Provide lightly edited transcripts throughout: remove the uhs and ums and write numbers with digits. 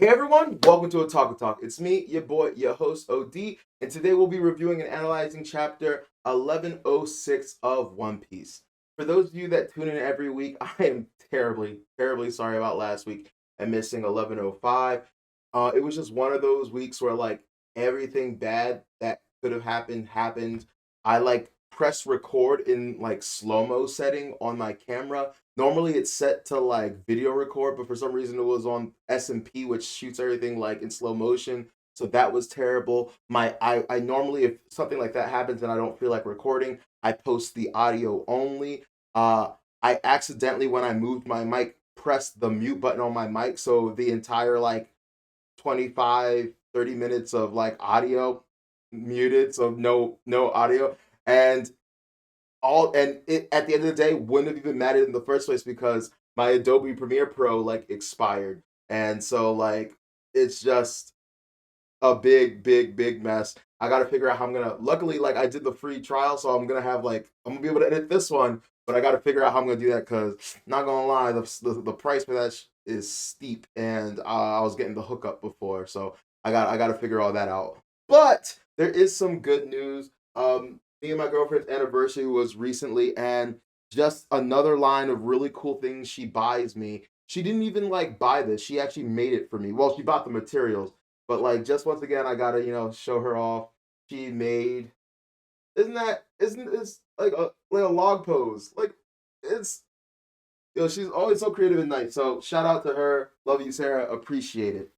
Hey everyone, welcome to Otaku Talk. It's me, your boy, your host OD, and today we'll be reviewing and analyzing chapter 1106 of One Piece. For those of you that tune in every week, I am terribly, terribly sorry about last week and missing 1105. It was just one of those weeks where like everything bad that could have happened. I like press record in like slow-mo setting on my camera. Normally it's set to like video record, but for some reason it was on SMP, which shoots everything like in slow motion. So that was terrible. I normally, if something like that happens and I don't feel like recording, I post the audio only. Uh I accidentally, when I moved my mic, pressed the mute button on my mic, so the entire like 25-30 minutes of like audio muted, so no audio. And it at the end of the day wouldn't have even mattered in the first place because my Adobe Premiere Pro like expired. And so like it's just a big mess. I gotta figure out how I'm gonna, luckily like I did the free trial, so I'm gonna be able to edit this one, but I gotta figure out how I'm gonna do that because not gonna lie, the price for that is steep, and I was getting the hookup before, so I gotta figure all that out. But there is some good news. Me and my girlfriend's anniversary was recently, and just another line of really cool things she buys me. She didn't even like buy this. She actually made it for me. Well, she bought the materials, but like just once again, I gotta show her off. She made, isn't it's like a log pose, like it's she's always so creative and nice. So shout out to her. Love you, Sarah. Appreciate it.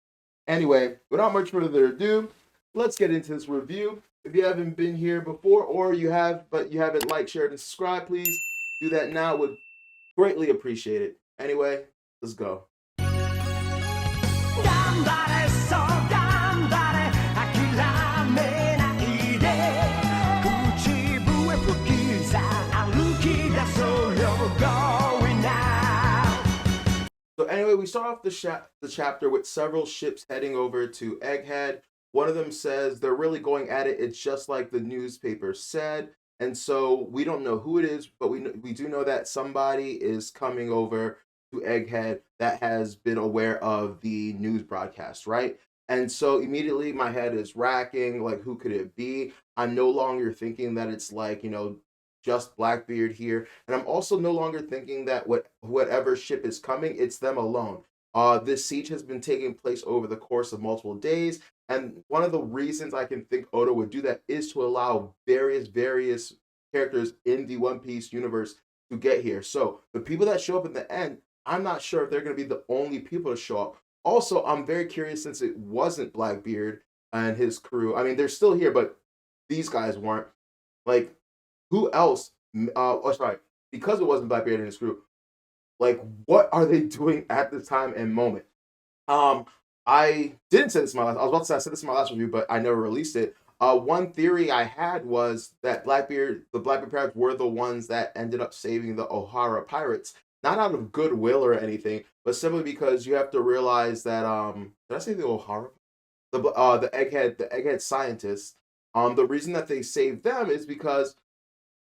Anyway, without much further ado, let's get into this review. If you haven't been here before, or you have but you haven't liked, shared, and subscribed, please do that now. Would greatly appreciate it. Anyway, let's go. 頑張れそう頑張れ諦めないで口笛吹きさ歩き出そうよ Going now. So anyway, we start off the chapter with several ships heading over to Egghead. One of them says they're really going at it. It's just like the newspaper said, and so we don't know who it is, but we do know that somebody is coming over to Egghead that has been aware of the news broadcast, right? And so immediately my head is racking. Like, who could it be? I'm no longer thinking that it's like just Blackbeard here, and I'm also no longer thinking that whatever ship is coming, it's them alone. This siege has been taking place over the course of multiple days, and one of the reasons I can think Oda would do that is to allow various characters in the One Piece universe to get here. So the people that show up in the end, I'm not sure if they're going to be the only people to show up. Also, I'm very curious, since it wasn't Blackbeard and his crew. I mean, they're still here, but these guys weren't. Like, who else? Oh, sorry, because it wasn't Blackbeard and his crew. Like, what are they doing at this time and moment? Um, I didn't say this in my last. I was about to say I said this in my last review, but I never released it. One theory I had was that the Blackbeard pirates were the ones that ended up saving the Ohara pirates, not out of goodwill or anything, but simply because you have to realize that did I say the Ohara? The egghead scientists. The reason that they saved them is because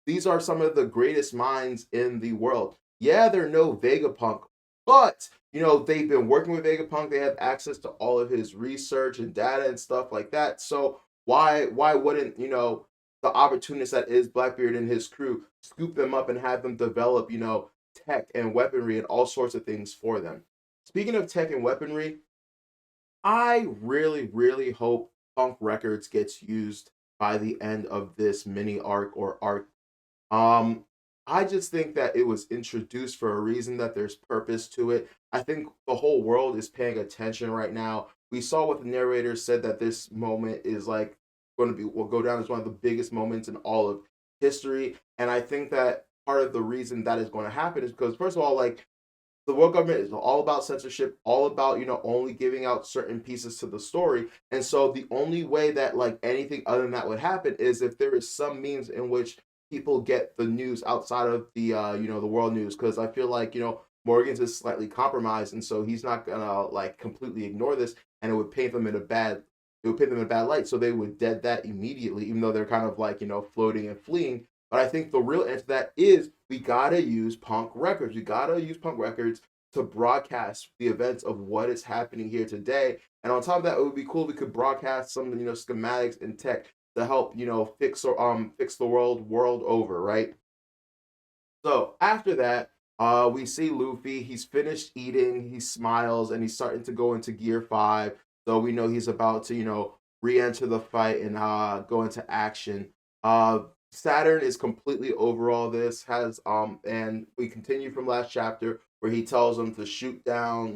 these are some of the greatest minds in the world. Yeah, they're no Vegapunk, but they've been working with Vegapunk. They have access to all of his research and data and stuff like that. So why wouldn't the opportunist that is Blackbeard and his crew scoop them up and have them develop tech and weaponry and all sorts of things for them? Speaking of tech and weaponry, I really hope Punk Records gets used by the end of this mini arc or arc. um, I just think that it was introduced for a reason, that there's purpose to it. I think the whole world is paying attention right now. We saw what the narrator said, that this moment is like going to be will go down as one of the biggest moments in all of history. And I think that part of the reason that is going to happen is because, first of all, like, the world government is all about censorship, all about only giving out certain pieces to the story. And so the only way that like anything other than that would happen is if there is some means in which people get the news outside of the the world news. Because I feel like Morgan's is slightly compromised, and so he's not gonna like completely ignore this, and it would paint them in a bad light. So they would dead that immediately, even though they're kind of like floating and fleeing. But I think the real answer to that is we gotta use Punk Records. We gotta use Punk Records to broadcast the events of what is happening here today. And on top of that, it would be cool if we could broadcast some, schematics and tech to help, fix the world over, right? So after that, we see Luffy. He's finished eating. He smiles, and he's starting to go into Gear 5. So we know he's about to, re-enter the fight and go into action. Saturn is completely over all this. And we continue from last chapter where he tells them to shoot down,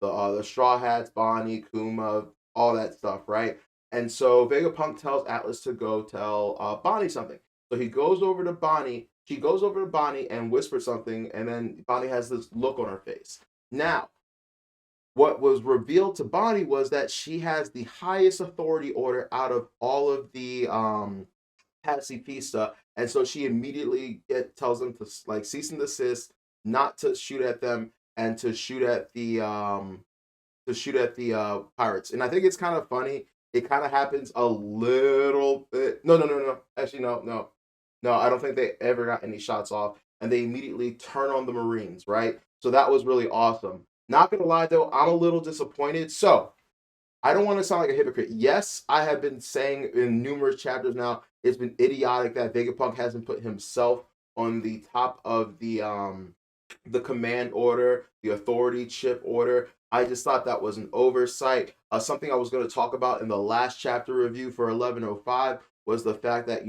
the Straw Hats, Bonnie, Kuma, all that stuff, right? And so Vegapunk tells Atlas to go tell Bonnie something. So he goes over to Bonnie. She goes over to Bonnie and whispers something, and then Bonnie has this look on her face. Now, what was revealed to Bonnie was that she has the highest authority order out of all of the pacifista, and so she immediately tells them to like cease and desist, not to shoot at them, and to shoot at the pirates. And I think it's kind of funny. It kind of happens a little bit. No. Actually, no. I don't think they ever got any shots off, and they immediately turn on the Marines, right? So that was really awesome. Not gonna lie though, I'm a little disappointed. So I don't want to sound like a hypocrite. Yes, I have been saying in numerous chapters now, it's been idiotic that Vegapunk hasn't put himself on the top of the command order, the authority chip order. I just thought that was an oversight. Something I was going to talk about in the last chapter review for 1105 was the fact that,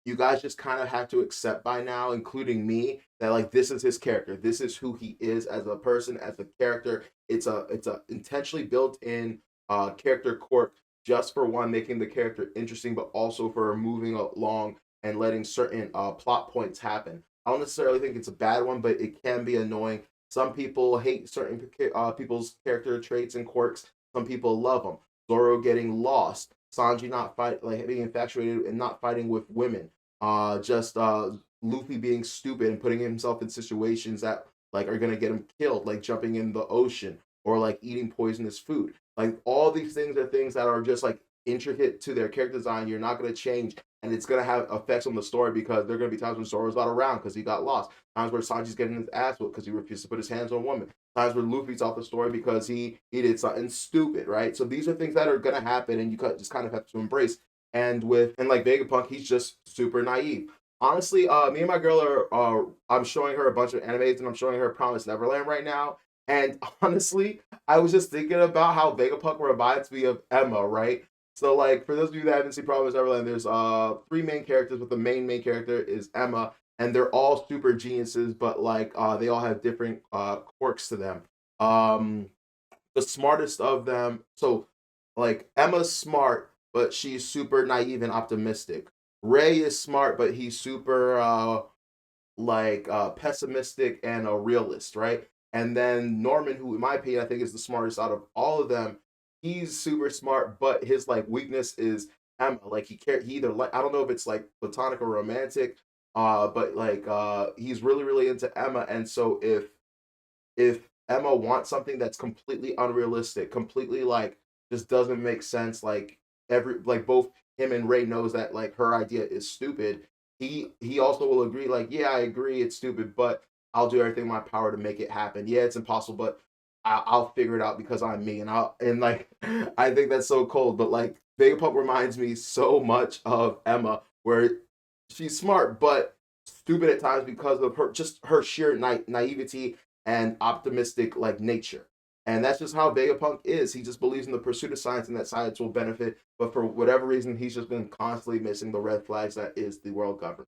you guys just kind of have to accept by now, including me, that like this is his character. This is who he is as a person, as a character. It's a intentionally built in character quirk, just for one, making the character interesting, but also for moving along and letting certain plot points happen. I don't necessarily think it's a bad one, but it can be annoying. Some people hate certain people's character traits and quirks. Some people love them. Zoro getting lost. Sanji not being infatuated and not fighting with women. Luffy being stupid and putting himself in situations that like are gonna get him killed, like jumping in the ocean or like eating poisonous food. Like all these things are things that are just like intricate to their character design. You're not gonna change, and it's gonna have effects on the story because there are gonna be times when Zoro's not around because he got lost. Times where Sanji's getting his ass whipped because he refused to put his hands on women. Times where Luffy's off the story because he did something stupid, right? So these are things that are gonna happen, and you just kind of have to embrace. And like Vegapunk, he's just super naive. Honestly, me and my girl are I'm showing her a bunch of animes, and I'm showing her Promised Neverland right now. And honestly, I was just thinking about how Vegapunk reminds me of Emma, right? So like for those of you that haven't seen Promised Neverland, there's three main characters, but the main character is Emma, and they're all super geniuses, but like they all have different quirks to them. The smartest of them, so like Emma's smart, but she's super naive and optimistic. Ray is smart, but he's super pessimistic and a realist, right? And then Norman, who in my opinion I think is the smartest out of all of them, he's super smart, but his like weakness is Emma. Like he either like, I don't know if it's like platonic or romantic, but like he's really into Emma, and so if Emma wants something that's completely unrealistic, completely like just doesn't make sense, like both him and Ray knows that like her idea is stupid. He also will agree, like, yeah, I agree it's stupid, but I'll do everything in my power to make it happen. Yeah, it's impossible, but I'll figure it out because I'm me, and I think that's so cold. But like Vegapunk reminds me so much of Emma, where she's smart but stupid at times because of her sheer naivety and optimistic like nature. And that's just how Vegapunk is. He just believes in the pursuit of science and that science will benefit. But for whatever reason, he's just been constantly missing the red flags that is the world government.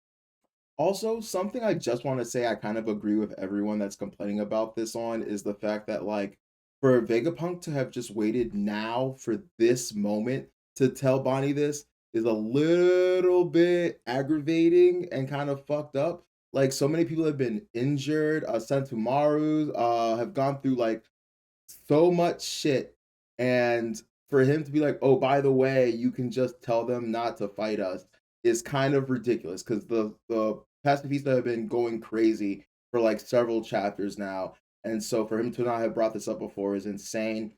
Also, something I just want to say I kind of agree with everyone that's complaining about this on is the fact that like for Vegapunk to have just waited now for this moment to tell Bonnie this is a little bit aggravating and kind of fucked up. Like so many people have been injured, Sentomaru have gone through like so much shit, and for him to be like, oh, by the way, you can just tell them not to fight us is kind of ridiculous because the pacifista have been going crazy for like several chapters now, and so for him to not have brought this up before is insane.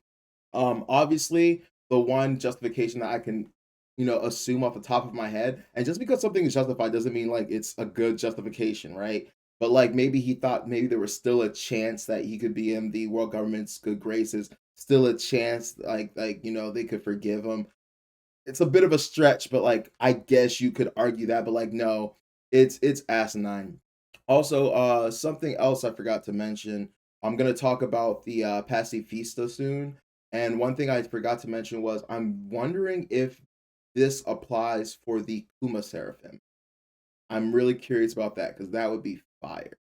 Obviously the one justification that I can assume off the top of my head, and just because something is justified doesn't mean like it's a good justification, right? but like maybe he thought maybe there was still a chance that he could be in the world government's good graces, still a chance like they could forgive him. It's a bit of a stretch, but like I guess you could argue that, but like no, it's asinine. Also, something else I forgot to mention. I'm gonna talk about the Pacifista soon, and one thing I forgot to mention was I'm wondering if this applies for the Kuma Seraphim. I'm really curious about that because that would be fire.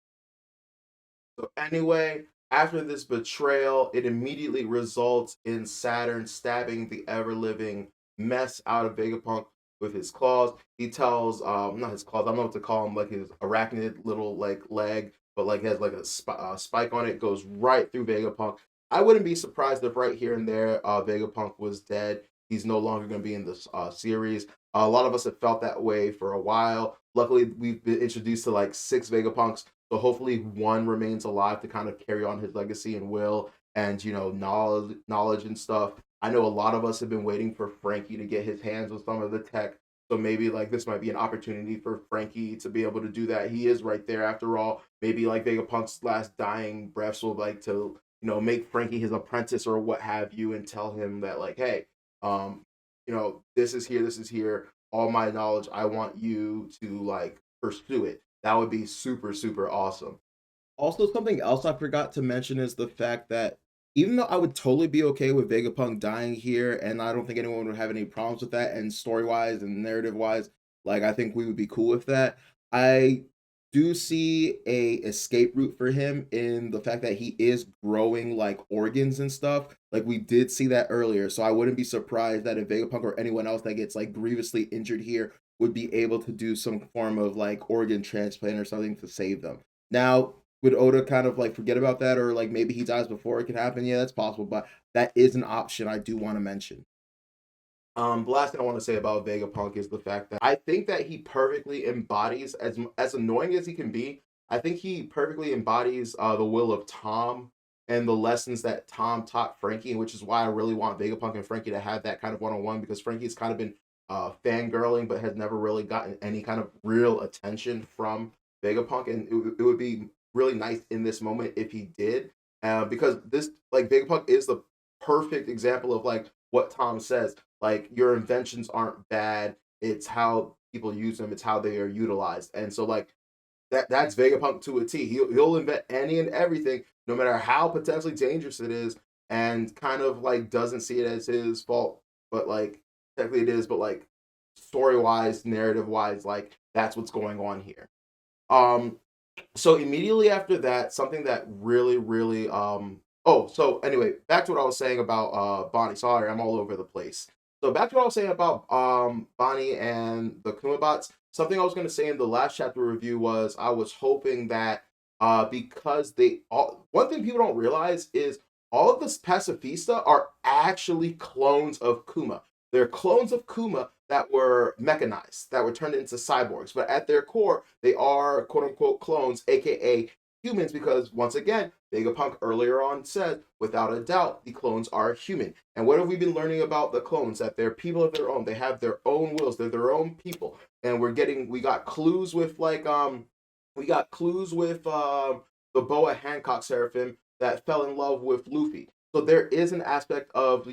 So anyway, after this betrayal, it immediately results in Saturn stabbing the ever-living mess out of Vegapunk with his claws. He tells, not his claws, I don't know what to call him, like his arachnid little like leg, but like has like a spike on it, goes right through Vegapunk. I wouldn't be surprised if right here and there, Vegapunk was dead. He's no longer going to be in this series. A lot of us have felt that way for a while. Luckily, we've been introduced to like 6 Vegapunks, so hopefully one remains alive to kind of carry on his legacy and will and knowledge and stuff. I know a lot of us have been waiting for Frankie to get his hands on some of the tech. So maybe like this might be an opportunity for Frankie to be able to do that. He is right there after all. Maybe like Vegapunk's last dying breaths will like to, make Frankie his apprentice or what have you and tell him that like, hey, this is here. All my knowledge, I want you to like pursue it. That would be super, super awesome. Also, something else I forgot to mention is the fact that even though I would totally be okay with Vegapunk dying here, and I don't think anyone would have any problems with that, and story wise and narrative wise, like I think we would be cool with that. I do see a escape route for him in the fact that he is growing like organs and stuff. Like we did see that earlier, so I wouldn't be surprised that if Vegapunk or anyone else that gets like grievously injured here would be able to do some form of like organ transplant or something to save them. Now, would Oda kind of like forget about that, or like maybe he dies before it can happen? Yeah, that's possible, but that is an option I do want to mention. The last thing I want to say about Vegapunk is the fact that I think that he perfectly embodies, as annoying as he can be, I think he perfectly embodies the will of Tom and the lessons that Tom taught Frankie, which is why I really want Vegapunk and Frankie to have that kind of one-on-one, because Frankie's kind of been fangirling but has never really gotten any kind of real attention from Vegapunk, and it would be really nice in this moment if he did, because this like Vegapunk is the perfect example of like what Tom says. Like your inventions aren't bad; it's how people use them. It's how they are utilized, and so like that's Vegapunk to a T. He'll invent any and everything, no matter how potentially dangerous it is, and kind of like doesn't see it as his fault, but like technically it is. But like story wise, narrative wise, like that's what's going on here. Um, so immediately after that, something that really, really oh, so anyway, back to what I was saying about Bonnie. Sorry, I'm all over the place. So back to what I was saying about Bonnie and the Kumabots. Something I was gonna say in the last chapter review was I was hoping that because they all one thing people don't realize is all of the Pacifista are actually clones of Kuma. They're clones of Kuma that were mechanized, that were turned into cyborgs. But at their core, they are quote unquote clones, aka humans, because once again, Vegapunk earlier on said, without a doubt, the clones are human. And what have we been learning about the clones? That they're people of their own. They have their own wills. They're their own people. And we got clues with the Boa Hancock Seraphim that fell in love with Luffy. So there is an aspect of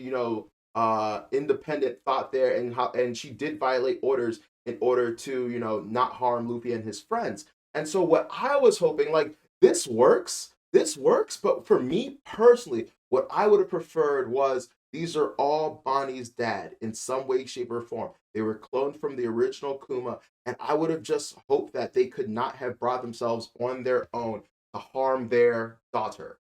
independent thought there, and she did violate orders in order to not harm Luffy and his friends. And so what I was hoping, like, this works, but for me personally, what I would have preferred was these are all Bonnie's dad in some way, shape, or form. They were cloned from the original Kuma, and I would have just hoped that they could not have brought themselves on their own to harm their daughter,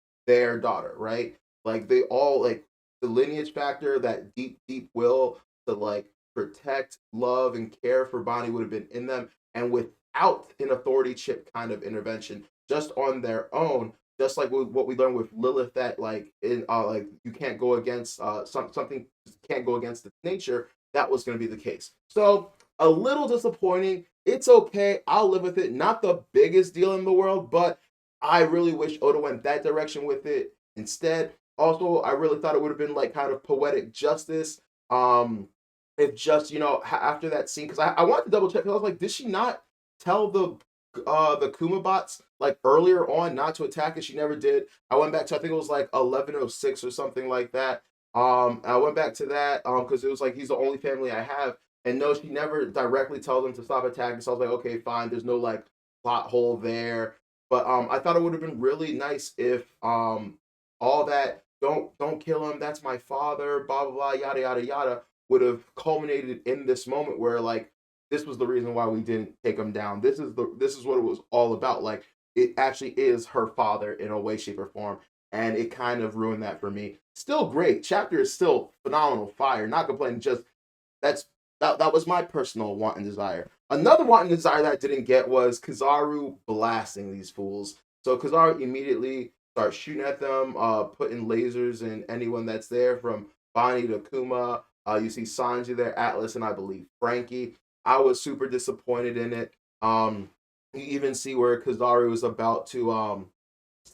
right? Like they all like the lineage factor, that deep, deep will to like protect, love, and care for Bonnie would have been in them, and without an authority chip kind of intervention, just on their own, just like what we learned with Lilith, that like in like you can't go against something can't go against its nature. That was going to be the case. So a little disappointing. It's okay. I'll live with it. Not the biggest deal in the world, but I really wish Oda went that direction with it instead. Also, I really thought it would have been like kind of poetic justice. If just after that scene, because I wanted to double check, because I was like, did she not tell the the Kuma bots like earlier on not to attack it. She never did. I went back to I think it was like 1106 or something like that. I went back to that because it was like he's the only family I have. And no, she never directly tells him to stop attacking. So I was like, okay, fine. There's no like plot hole there. But I thought it would have been really nice if all that don't kill him. That's my father. Blah blah blah. Yada yada yada would have culminated in this moment where like this was the reason why we didn't take him down. This is what it was all about. Like it actually is her father in a way, shape, or form, and it kind of ruined that for me. Still great. Chapter is still phenomenal, fire. Not complaining. Just that's that was my personal want and desire. Another want and desire that I didn't get was Kizaru blasting these fools. So Kizaru immediately starts shooting at them, putting lasers in anyone that's there, from Bonnie to Kuma. You see Sanji there, Atlas, and I believe Frankie. I was super disappointed in it. You even see where Kizaru is about to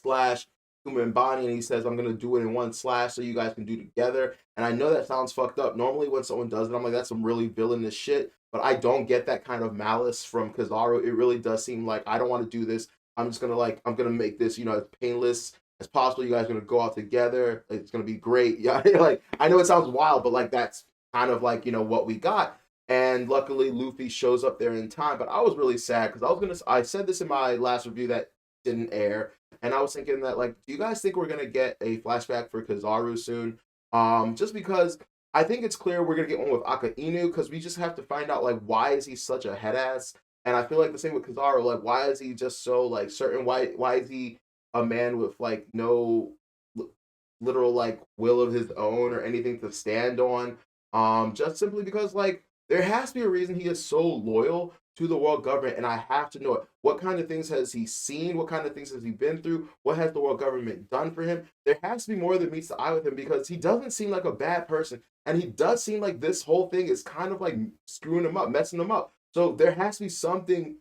slash Kuma and Bonnie, and he says, "I'm gonna do it in one slash, so you guys can do together." And I know that sounds fucked up. Normally, when someone does it, I'm like, "That's some really villainous shit." But I don't get that kind of malice from Kizaru. It really does seem like I don't want to do this. I'm just gonna I'm gonna make this, as painless as possible. You guys are gonna go out together. It's gonna be great. Yeah, like I know it sounds wild, but like that's kind of like what we got. And luckily, Luffy shows up there in time. But I was really sad because I said this in my last review that didn't air, and I was thinking that like, do you guys think we're gonna get a flashback for Kizaru soon? Just because I think it's clear we're gonna get one with Akainu because we just have to find out like why is he such a head ass, and I feel like the same with Kizaru. Like, why is he just so like certain? Why is he a man with like no literal like will of his own or anything to stand on? Just simply because like there has to be a reason he is so loyal to the world government, and I have to know it. What kind of things has he seen? What kind of things has he been through? What has the world government done for him? There has to be more than meets the eye with him because he doesn't seem like a bad person, and he does seem like this whole thing is kind of like screwing him up, messing him up. So there has to be something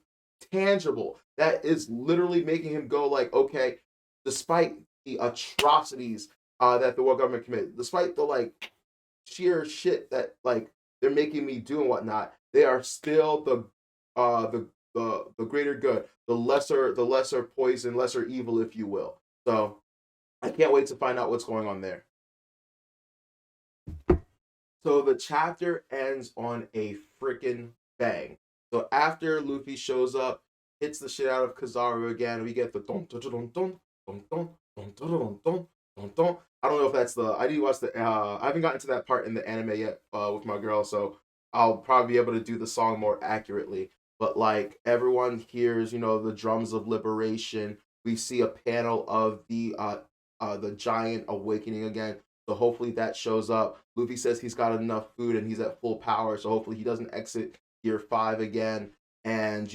tangible that is literally making him go like, okay, despite the atrocities that the world government committed, despite the like sheer shit that like they're making me do and whatnot, they are still the greater good, the lesser poison, lesser evil, if you will. So I can't wait to find out what's going on there. So the chapter ends on a freaking bang. So after Luffy shows up, hits the shit out of Kizaru again, we get the don don don don don don don don don don don. I don't know if that's the. I need to watch the. I haven't gotten to that part in the anime yet with my girl, so I'll probably be able to do the song more accurately. But like everyone hears, the drums of liberation. We see a panel of the giant awakening again. So hopefully that shows up. Luffy says he's got enough food and he's at full power. So hopefully he doesn't exit Gear 5 again. And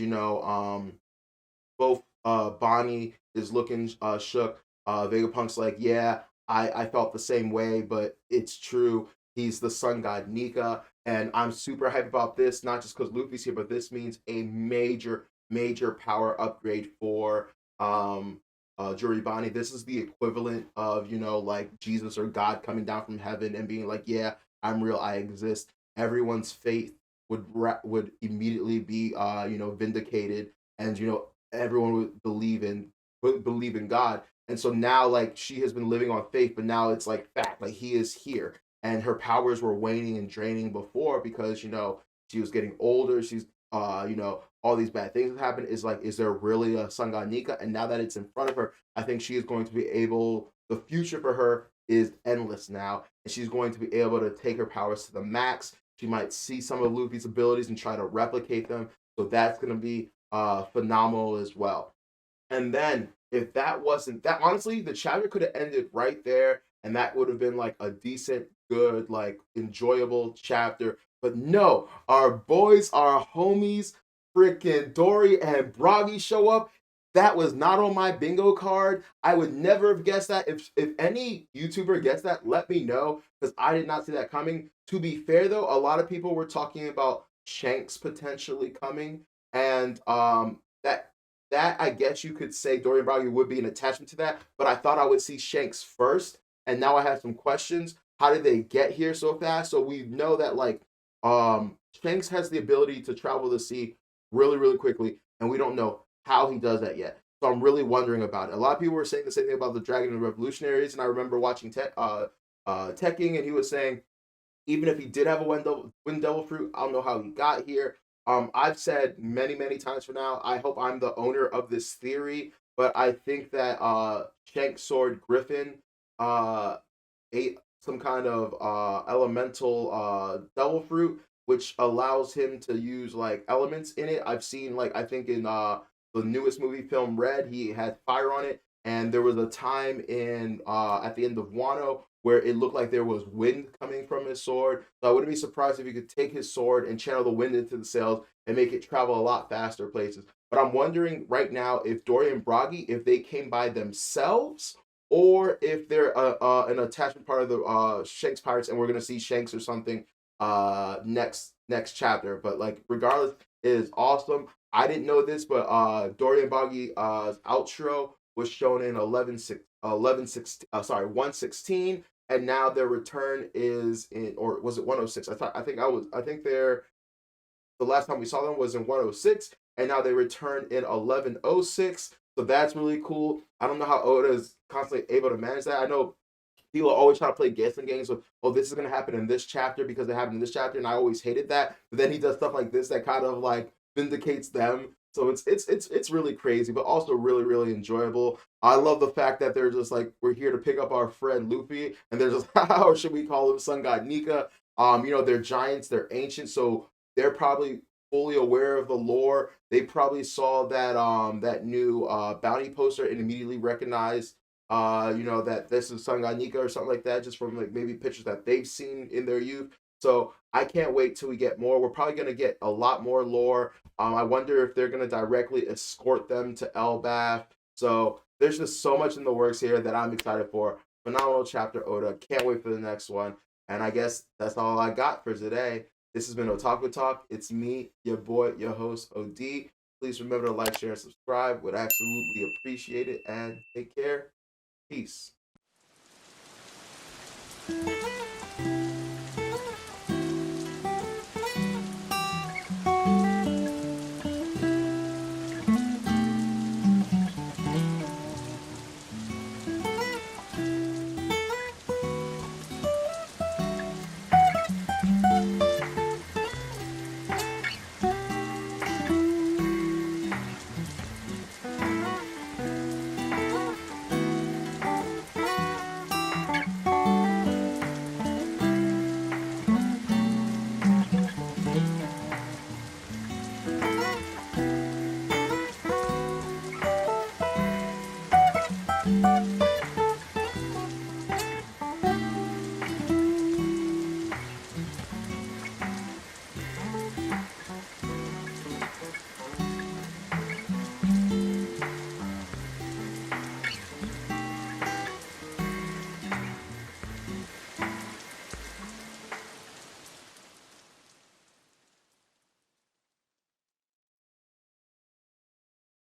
both Bonnie is looking shook. Vegapunk's like, yeah, I felt the same way, but it's true. He's the sun god Nika, and I'm super hyped about this, not just because Luffy's here, but this means a major, major power upgrade for Juribani. This is the equivalent of, like Jesus or God coming down from heaven and being like, yeah, I'm real, I exist. Everyone's faith would immediately be, vindicated, and, everyone would believe in God. And so now, like, she has been living on faith, but now it's like fact, like he is here. And her powers were waning and draining before because, she was getting older. She's, all these bad things that happen. Is like, is there really a Sun God Nika? And now that it's in front of her, I think she is going to be able, the future for her is endless now. And she's going to be able to take her powers to the max. She might see some of Luffy's abilities and try to replicate them. So that's going to be phenomenal as well. And then if that wasn't that, honestly, the chapter could have ended right there, and that would have been like a decent, good, like enjoyable chapter. But no, our boys, our homies, freaking Dory and Bragi show up. That was not on my bingo card. I would never have guessed that. If any YouTuber gets that, let me know because I did not see that coming. To be fair though, a lot of people were talking about Shanks potentially coming, and that I guess you could say Dorian Broggy would be an attachment to that, but I thought I would see Shanks first, and now I have some questions. How did they get here so fast? So we know that like Shanks has the ability to travel the sea really, really quickly, and we don't know how he does that yet. So I'm really wondering about it. A lot of people were saying the same thing about the Dragon and Revolutionaries, and I remember watching Tekking, and he was saying even if he did have a wind devil fruit, I don't know how he got here. I've said many, many times for now, I hope I'm the owner of this theory, but I think that Shank Sword Griffin uh, ate some kind of elemental devil fruit, which allows him to use like elements in it. I've seen like I think in the newest movie film Red, he had fire on it, and there was a time in at the end of Wano where it looked like there was wind coming from his sword. So I wouldn't be surprised if you could take his sword and channel the wind into the sails and make it travel a lot faster places. But I'm wondering right now if Dory and Bragi, if they came by themselves, or if they're an attachment part of the Shanks Pirates, and we're gonna see Shanks or something next chapter. But like regardless, it is awesome. I didn't know this, but Dory and Bragi outro was shown in 116, and now their return is in, or was it 106? I think they're the last time we saw them was in 106, and now they return in 1106. So that's really cool. I don't know how Oda is constantly able to manage that. I know people always try to play guessing games with, oh, this is going to happen in this chapter because it happened in this chapter, and I always hated that. But then he does stuff like this that kind of like vindicates them. So it's really crazy, but also really really enjoyable. I love the fact that they're just like, we're here to pick up our friend Luffy, and they're just how should we call him Sun God Nika? They're giants, they're ancient, so they're probably fully aware of the lore. They probably saw that new bounty poster and immediately recognized that this is Sun God Nika or something like that, just from like maybe pictures that they've seen in their youth. So I can't wait till we get more. We're probably gonna get a lot more lore. I wonder if they're gonna directly escort them to Elbaf. So there's just so much in the works here that I'm excited for. Phenomenal chapter, Oda. Can't wait for the next one. And I guess that's all I got for today. This has been Otaku Talk. It's me, your boy, your host, OD. Please remember to like, share, and subscribe. Would absolutely appreciate it. And take care. Peace.